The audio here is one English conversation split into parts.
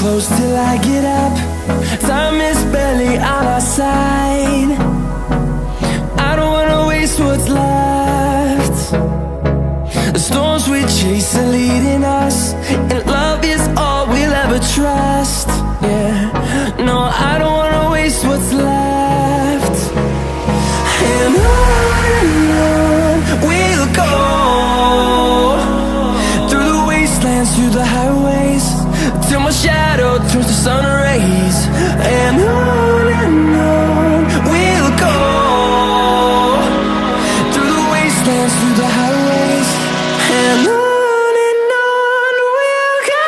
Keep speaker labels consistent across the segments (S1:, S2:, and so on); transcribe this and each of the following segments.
S1: close till I get up. Time is barely on our side. I don't wanna waste what's left. The storms we chase are leading us, and love is all we'll ever trust. Yeah, no, I don't wanna waste what's left. And on we'll go, through the wastelands, through the highways, till my shadow turns to sun rays. And on we'll go, through the wastelands, through the highways, and on we'll go.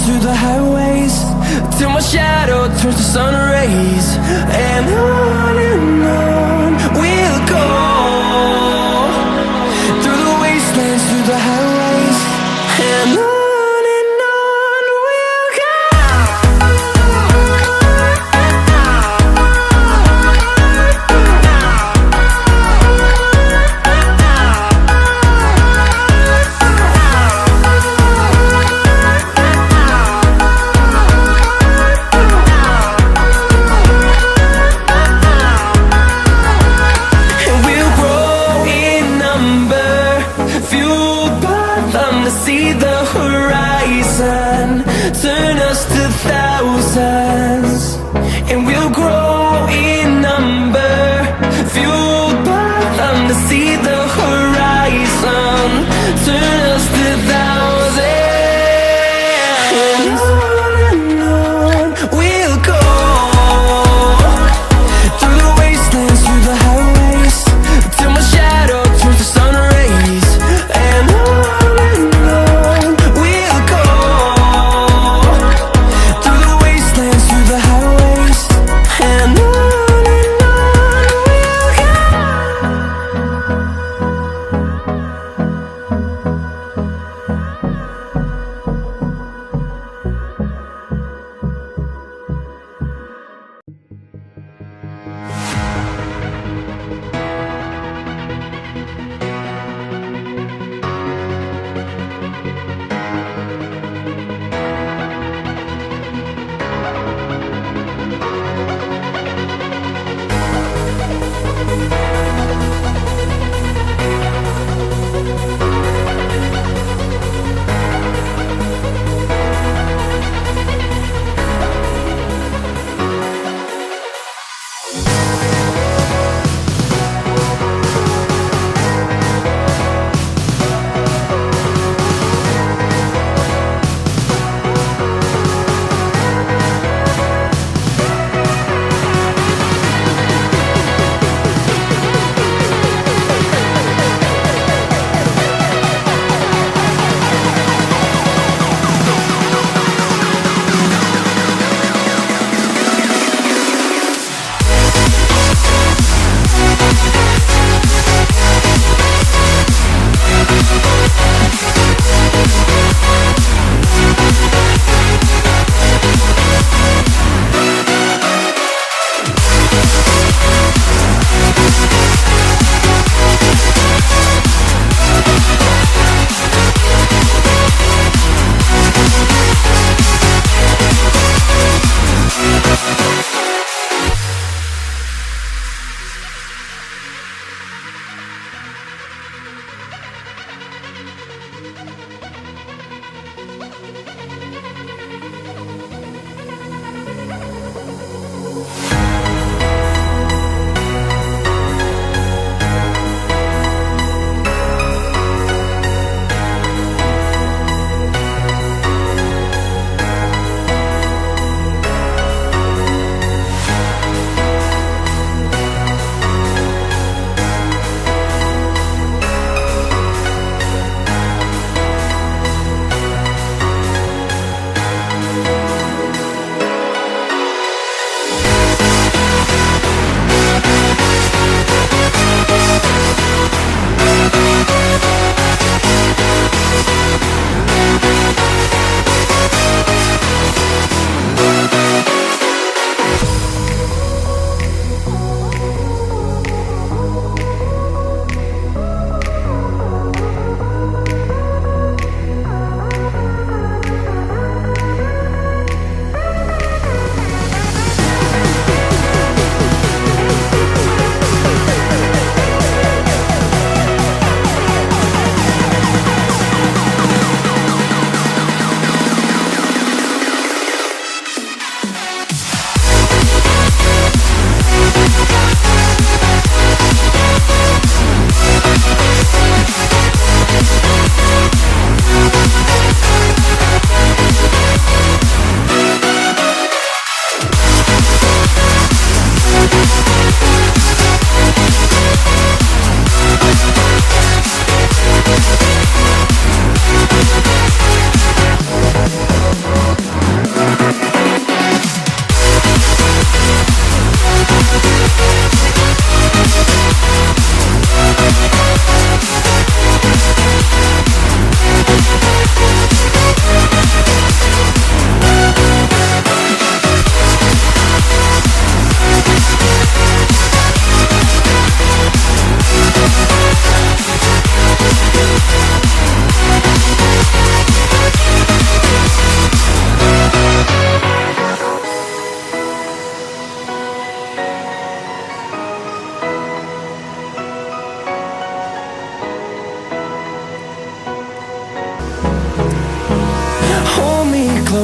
S1: Through the highways, till my shadow turns to sun rays. And on we'll go, through the wastelands, through the highways, and on we'll go. See the horizon turn us to thousands, and we'll grow in number, fueled by them. To see the horizon turn us to thousands, and on we'll go, through the wastelands, through the highways, till my shadow turns to sun rays. And we'll go, through the wastelands,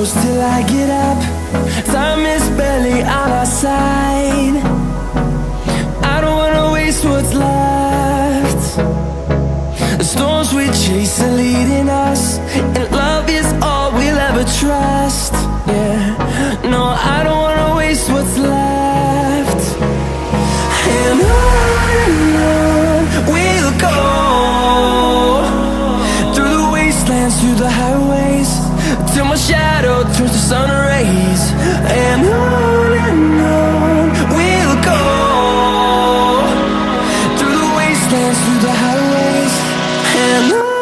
S1: shadows till I get up. Time is barely on our side. I don't wanna waste what's left. The storms we chase are leading us, and love is all we'll ever trust. Yeah, no, I don't wanna waste what's left. And on we'll go, through the wastelands, through the highways, till my shadow turns to sun rays. And on we'll go, through the wastelands, through the highways, and on.